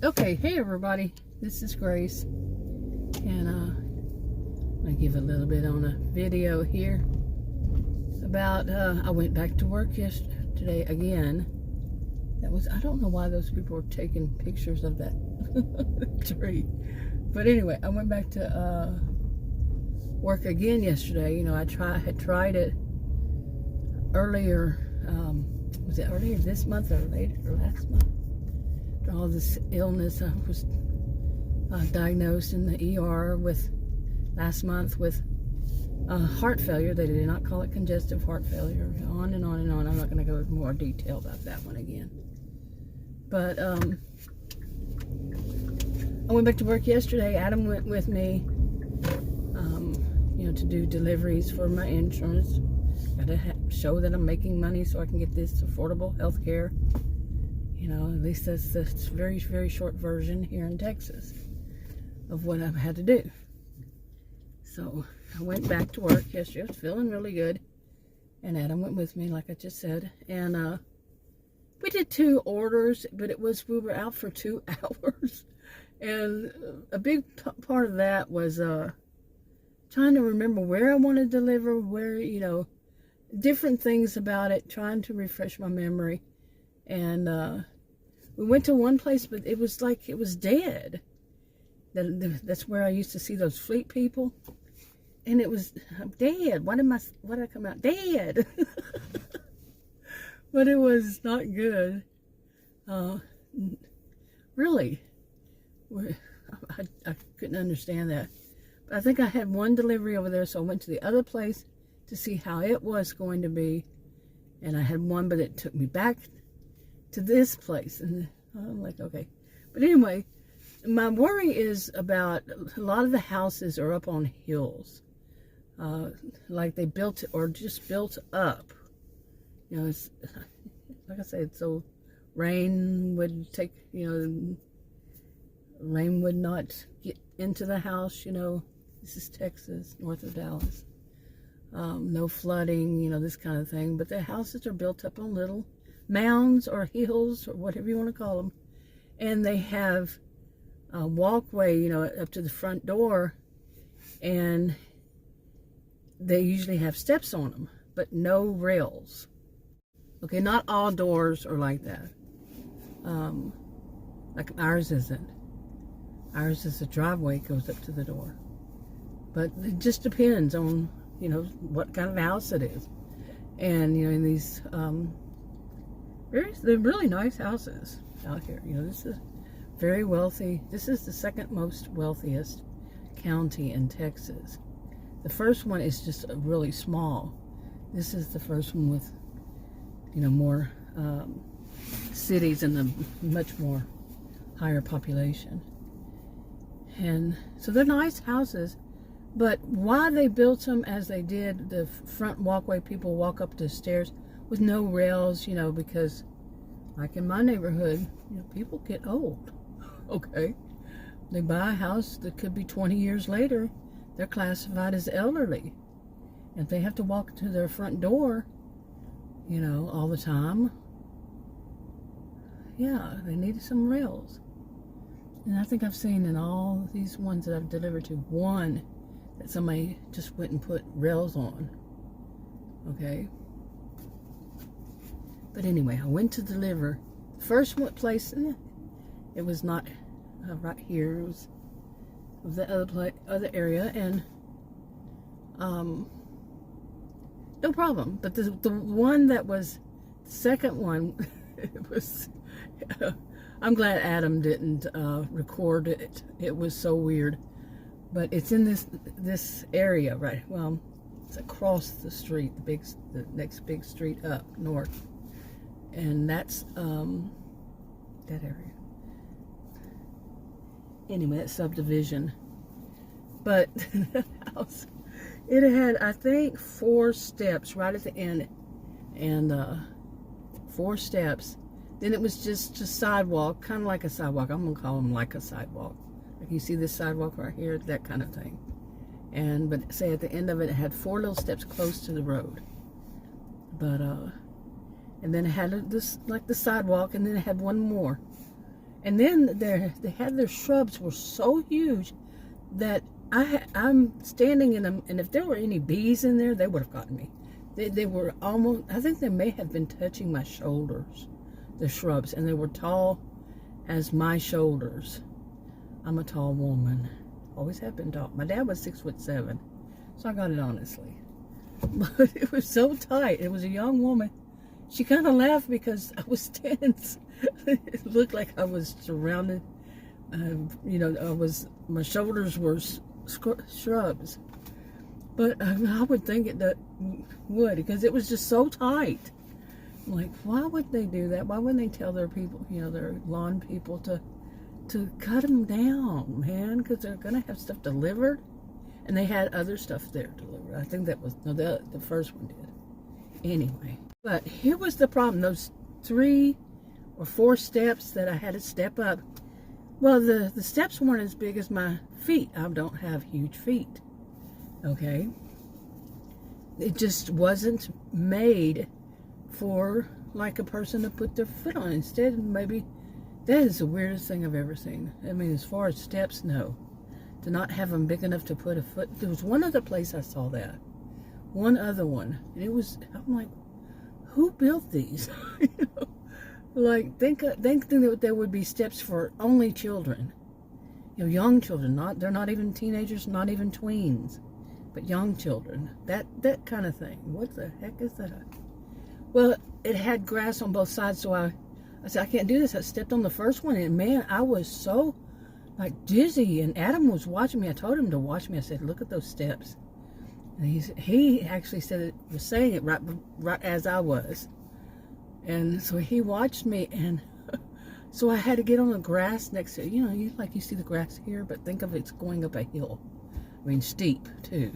Okay, hey everybody, this is Grace, and I give a little bit on a video here about I went back to work yesterday again. That was, I don't know why those people were taking pictures of that tree, but anyway, I went back to work again yesterday. You know, I had tried it earlier. Was it earlier this month or later or last month? After all this illness, I was diagnosed in the ER with last month with heart failure. They did not call it congestive heart failure. On and on and on. I'm not going to go into more detail about that one again. But I went back to work yesterday. Adam went with me, you know, to do deliveries for my insurance. Got to show that I'm making money so I can get this affordable health care. You know, at least that's the very, very short version here in Texas of what I've had to do. So I went back to work yesterday. I was feeling really good. And Adam went with me, like I just said. And we did 2 orders, but we were out for 2 hours. And a big part of that was trying to remember where I want to deliver, where, you know, different things about it, trying to refresh my memory. And we went to one place, but it was like it was dead. That's where I used to see those fleet people, and it was dead. Why did I come out dead? But it was not good. Really, I couldn't understand that. But I think I had one delivery over there, so I went to the other place to see how it was going to be, and I had one, but it took me back to this place, and I'm like, okay. But anyway, my worry is about a lot of the houses are up on hills, like they built or just built up. You know, it's like I said, so rain would take, you know, rain would not get into the house. You know, this is Texas, north of Dallas. No flooding, you know, this kind of thing. But the houses are built up on little mounds or hills or whatever you want to call them, and they have a walkway, you know, up to the front door, and they usually have steps on them, but no rails. Okay, not all doors are like that. Like ours isn't. Ours is a driveway, goes up to the door, but it just depends on, you know, what kind of house it is. And, you know, in these they're really nice houses out here. You know, this is very wealthy. This is the second most wealthiest county in Texas. The first one is just really small. This is the first one with, you know, more cities and a much more higher population. And so they're nice houses, but why they built them as they did, the front walkway, people walk up the stairs with no rails, you know, because like in my neighborhood, you know, people get old. Okay, they buy a house that could be 20 years later, they're classified as elderly. If they have to walk to their front door, you know, all the time, yeah, they need some rails. And I think I've seen in all these ones that I've delivered to, one that somebody just went and put rails on. Okay. But anyway, I went to deliver. The first place, it was not right here. It was the other area, and no problem. But the one that was the second one, it was. I'm glad Adam didn't record it. It was so weird. But it's in this area, right? Well, it's across the street, the next big street up north. And that's that area. Anyway, that subdivision. But the house, it had, I think, 4 steps right at the end, and 4 steps. Then it was just a sidewalk, kind of like a sidewalk. I'm gonna call them like a sidewalk. Like you see this sidewalk right here, that kind of thing. And but say at the end of it, it had 4 little steps close to the road. But and then it had this like the sidewalk, and then it had one more. And then they had their shrubs were so huge that I'm standing in them, and if there were any bees in there, they would have gotten me. They were almost, I think they may have been touching my shoulders, the shrubs, and they were tall as my shoulders. I'm a tall woman. Always have been tall. My dad was 6'7", so I got it honestly. But it was so tight. It was a young woman. She kind of laughed because I was tense. It looked like I was surrounded. My shoulders were shrubs. But I would think it would, because it was just so tight. I'm like, why would they do that? Why wouldn't they tell their people, their lawn people to cut them down, man? Because they're going to have stuff delivered. And they had other stuff there delivered. I think that was, no, the first one did. Anyway. But here was the problem. Those 3 or 4 steps that I had to step up. Well, the steps weren't as big as my feet. I don't have huge feet. Okay? It just wasn't made for like a person to put their foot on. Instead, maybe that is the weirdest thing I've ever seen. I mean, as far as steps, no. To not have them big enough to put a foot. There was one other place I saw that. One other one. And it was, I'm like, who built these? Like, think that there would be steps for only children. Young children. They're not even teenagers, not even tweens. But young children. That kind of thing. What the heck is that? Well, it had grass on both sides, so I said, I can't do this. I stepped on the first one, and man, I was so dizzy, and Adam was watching me. I told him to watch me. I said, look at those steps. And he actually was saying it right as I was. And so he watched me, and so I had to get on the grass next to, you see the grass here, but think of it's going up a hill. I mean, steep too.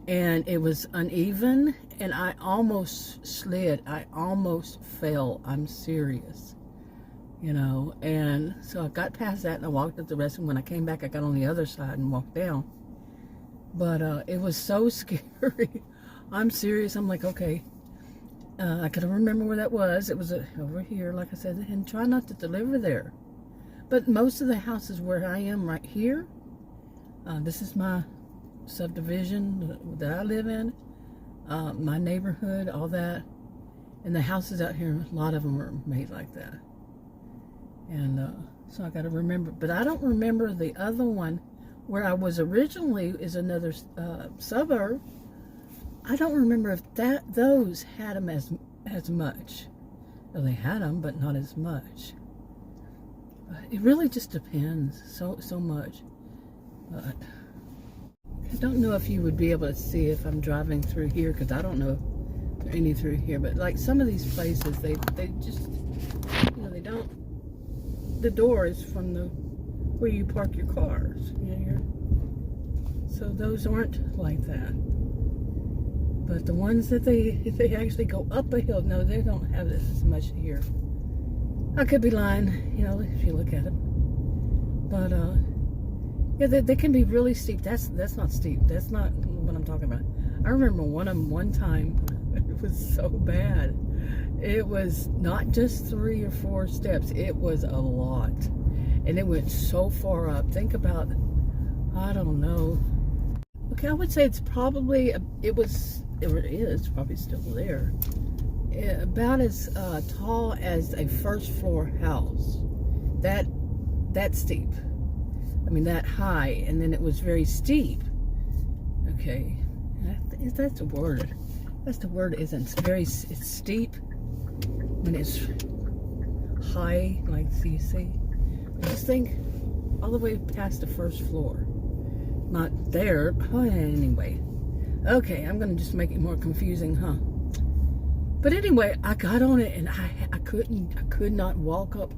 And it was uneven, and I almost slid. I almost fell. I'm serious. And so I got past that, and I walked up the rest, and when I came back, I got on the other side and walked down. But it was so scary. I'm serious. I'm like, okay. I couldn't remember where that was. It was over here, like I said, and try not to deliver there. But most of the houses where I am right here, this is my subdivision that I live in, my neighborhood, all that. And the houses out here, a lot of them are made like that. And so I got to remember. But I don't remember the other one where I was originally is another suburb. I don't remember if those had them as much. Well, they had them, but not as much. But it really just depends so much. But I don't know if you would be able to see if I'm driving through here, because I don't know if there are any through here. But like some of these places, they just, they don't. The door is from where you park your cars. So those aren't like that. But the ones that they actually go up a hill, no, they don't have this as much here. I could be lying, if you look at it. But yeah, they can be really steep. That's not steep. That's not what I'm talking about. I remember one time, it was so bad. It was not just 3 or 4 steps. It was a lot. And it went so far up. Think about, I don't know. Okay, I would say it's probably, it is probably still there. About as tall as a first floor house. That steep. I mean, that high. And then it was very steep. Okay. That's the word. That's the word, isn't it? It's steep. When it's high, like you see. Just think all the way past the first floor. Not there. Oh, anyway. Okay, I'm going to just make it more confusing, huh? But anyway, I got on it, and I could not walk up.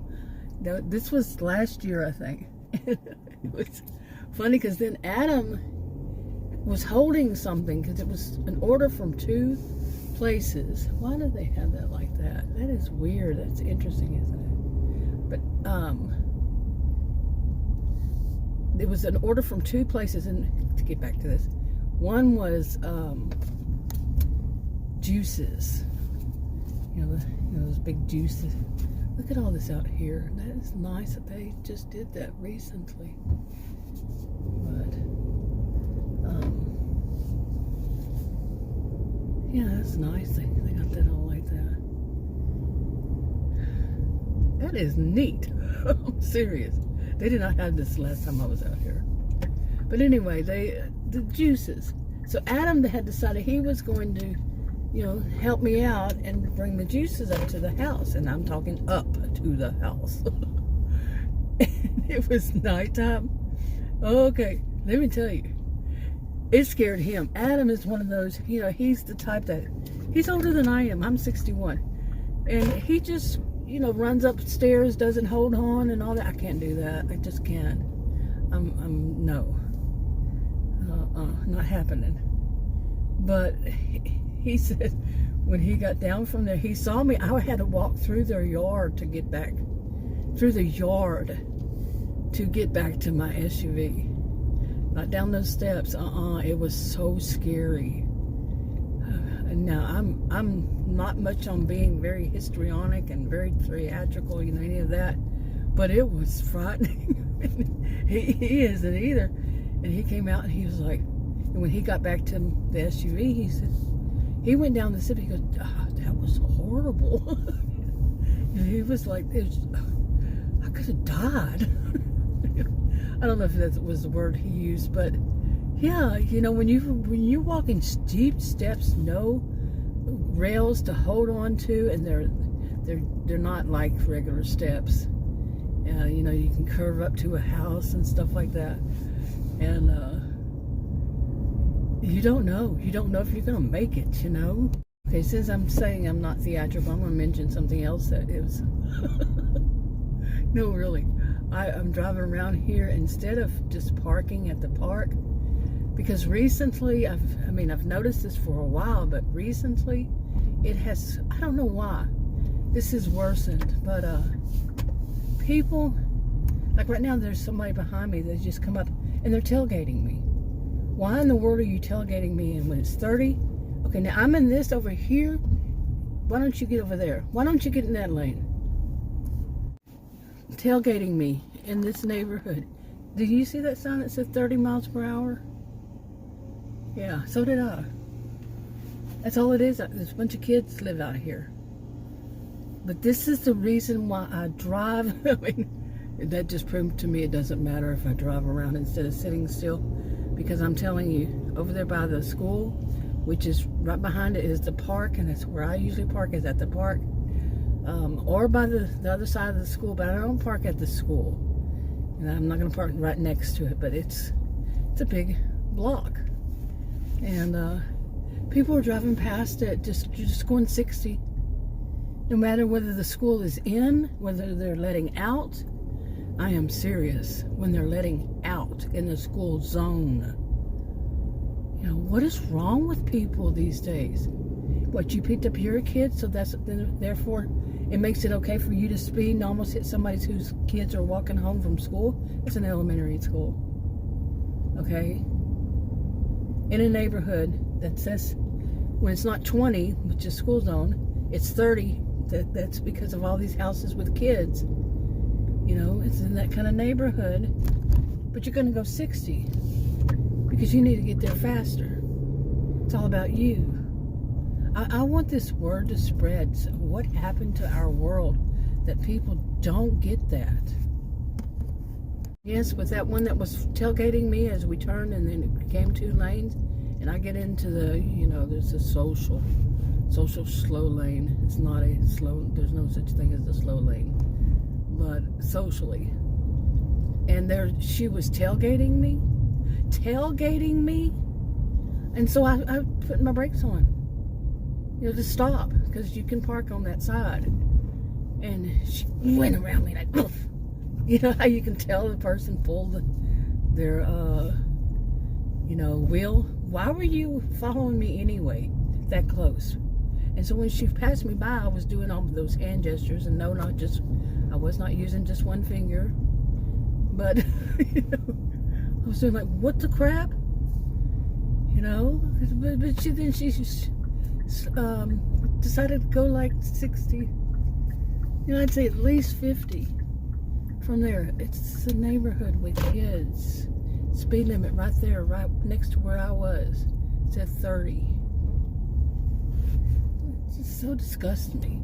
Now, this was last year, I think. It was funny because then Adam was holding something because it was an order from 2 places. Why do they have that like that? That is weird. That's interesting, isn't it? But it was an order from 2 places, and to get back to this, one was juices. Those big juices Look at all this out here. That is nice that they just did that recently. But, yeah, that's nice. They got that all like that. That is neat. I'm serious. They did not have this last time I was out here. But anyway, the juices. So Adam had decided he was going to, help me out and bring the juices up to the house. And I'm talking up to the house. And it was nighttime. Okay, let me tell you. It scared him. Adam is one of those, he's the type that, he's older than I am. I'm 61. And he just, runs upstairs, doesn't hold on and all that. I can't do that. I just can't. No. Not happening. But he said when he got down from there, he saw me. I had to walk through their yard to get back, through the yard to get back to my SUV. Not down those steps. It was so scary. Now I'm not much on being very histrionic and very theatrical, any of that. But it was frightening. he isn't either. And he came out and he was like, and when he got back to the SUV, he said, he went down the steps. He goes, that was horrible. And he was like, I could have died. I don't know if that was the word he used, but yeah, when you're walking steep steps, no rails to hold on to, and they're not like regular steps. You can curve up to a house and stuff like that, and you don't know if you're gonna make it. Okay, since I'm saying I'm not theatrical, I'm gonna mention something else that is. No, really. I'm driving around here instead of just parking at the park, because recently I've noticed this for a while, but recently it has, I don't know why this has worsened, but people, like right now there's somebody behind me that just come up and they're tailgating me. Why in the world are you tailgating me? And when it's 30, okay, now I'm in this over here, why don't you get over there? Why don't you get in that lane? Tailgating me in this neighborhood. Did you see that sign that said 30 miles per hour? Yeah, so did I. That's all it is. There's a bunch of kids live out here. But this is the reason why I drive. That just proved to me it doesn't matter if I drive around instead of sitting still. Because I'm telling you, over there by the school, which is right behind it, is the park, and that's where I usually park, is at the park. Or by the other side of the school, but I don't park at the school. And I'm not going to park right next to it, but it's a big block. And people are driving past it, just going 60. No matter whether the school is in, whether they're letting out. I am serious. When they're letting out in the school zone. What is wrong with people these days? What, you picked up your kids, so therefore it makes it okay for you to speed and almost hit somebody whose kids are walking home from school? It's an elementary school. Okay? In a neighborhood that says when it's not 20, which is school zone, it's 30. That's because of all these houses with kids. It's in that kind of neighborhood. But you're going to go 60 because you need to get there faster. It's all about you. I want this word to spread. So what happened to our world that people don't get that? Yes, with that one that was tailgating me as we turned, and then it became 2 lanes, and I get into the, there's a social slow lane. It's not a slow, there's no such thing as a slow lane, but socially. And she was tailgating me, and so I put my brakes on, to stop, because you can park on that side. And she went around me like, oof. How you can tell the person pulled their, wheel. Why were you following me anyway, that close? And so when she passed me by, I was doing all of those hand gestures, and no, I was not using just one finger, but I was doing like, what the crap, But she decided to go like 60. You know, I'd say at least 50 from there. It's a neighborhood with kids. Speed limit right there, right next to where I was. It said 30. It just so disgusts me.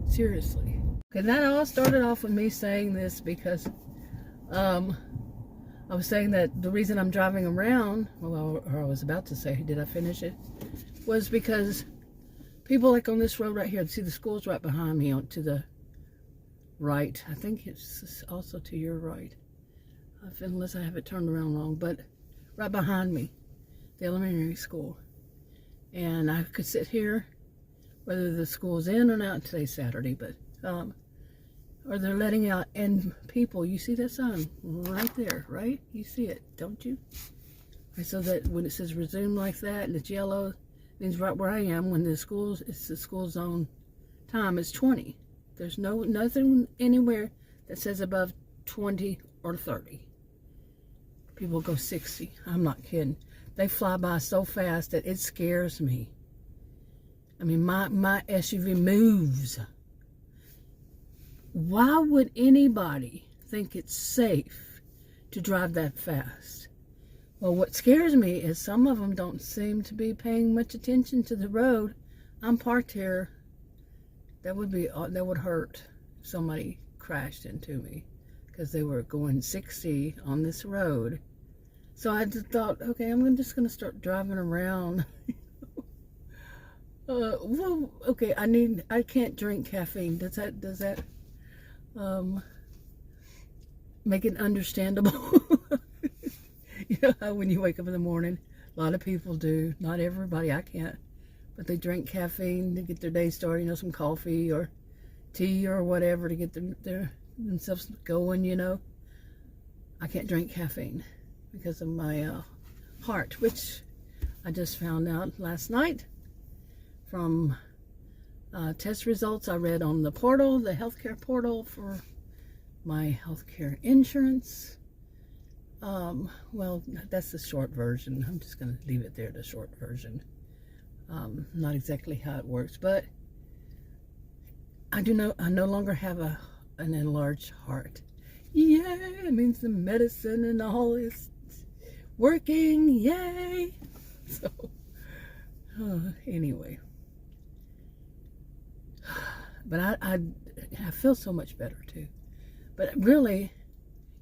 Seriously. Okay, that all started off with me saying this because I was saying that the reason I'm driving around, well, or I was about to say, did I finish it? Was because people like on this road right here, see the school's right behind me on to the right. I think it's also to your right. Unless I have it turned around wrong, but right behind me, the elementary school. And I could sit here, whether the school's in or not, today's Saturday, but, or they're letting out, and people, you see that sign right there, right? You see it, don't you? And so that when it says resume like that, and it's yellow, it means right where I am, when it's the school zone time is 20. There's nothing anywhere that says above 20 or 30. People go 60. I'm not kidding. They fly by so fast that it scares me. I mean, my SUV moves. Why would anybody think it's safe to drive that fast? Well, what scares me is some of them don't seem to be paying much attention to the road. I'm parked here. That would hurt if somebody crashed into me, because they were going 60 on this road. So I just thought, okay, I'm just going to start driving around. Well, okay, I can't drink caffeine. Does that make it understandable? You know how when you wake up in the morning, a lot of people do, not everybody, I can't, but they drink caffeine to get their day started, you know, some coffee or tea or whatever to get themselves going, you know. I can't drink caffeine because of my heart, which I just found out last night from test results I read on the portal, the healthcare portal for my healthcare insurance. Well, that's the short version. I'm just going to leave it there, the short version. Not exactly how it works, but I no longer have an enlarged heart. Yeah, it means the medicine and all is working. Yay! So, anyway, but I feel so much better too. But really,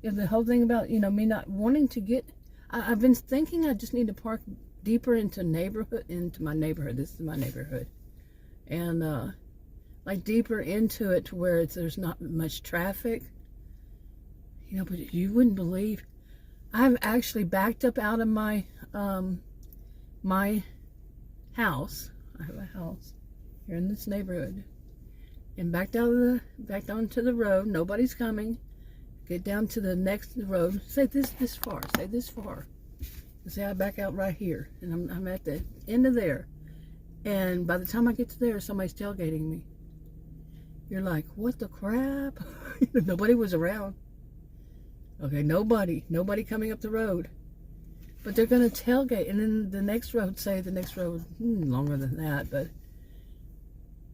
the whole thing about, you know, me not wanting to get, I've been thinking I just need to park deeper into my neighborhood. This is my neighborhood, and like deeper into it to where there's not much traffic. You know, but you wouldn't believe, I've actually backed up out of my my house. I have a house here in this neighborhood, and backed onto the road. Nobody's coming. Get down to the next road. Say this far. Say this far. Say I back out right here, and I'm at the end of there. And by the time I get to there, somebody's tailgating me. You're like, what the crap? Nobody was around. Okay, nobody coming up the road. But they're going to tailgate. And then the next road, longer than that, but,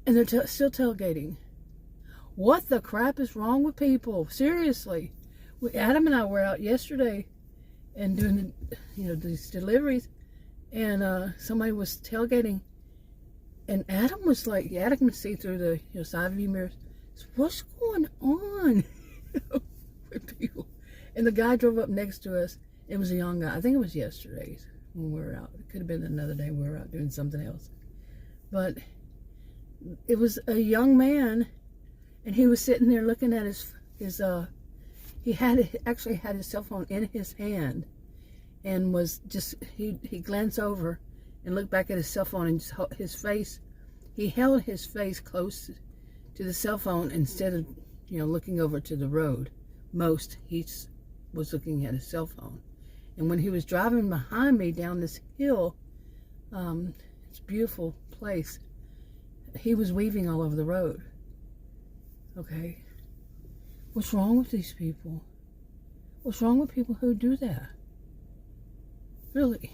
and they're still tailgating. What the crap is wrong with people? Seriously. Adam and I were out yesterday and doing, these deliveries, and somebody was tailgating, and Adam could see through the side view mirrors. What's going on? With people. And the guy drove up next to us. It was a young guy. I think it was yesterday when we were out. It could have been another day we were out doing something else. But it was a young man, and he was sitting there looking at his he actually had his cell phone in his hand, and was just, he glanced over and looked back at his cell phone, and he held his face close to the cell phone instead of, looking over to the road. He was looking at his cell phone. And when he was driving behind me down this hill, it's a beautiful place, he was weaving all over the road. Okay. What's wrong with these people? What's wrong with people who do that? Really?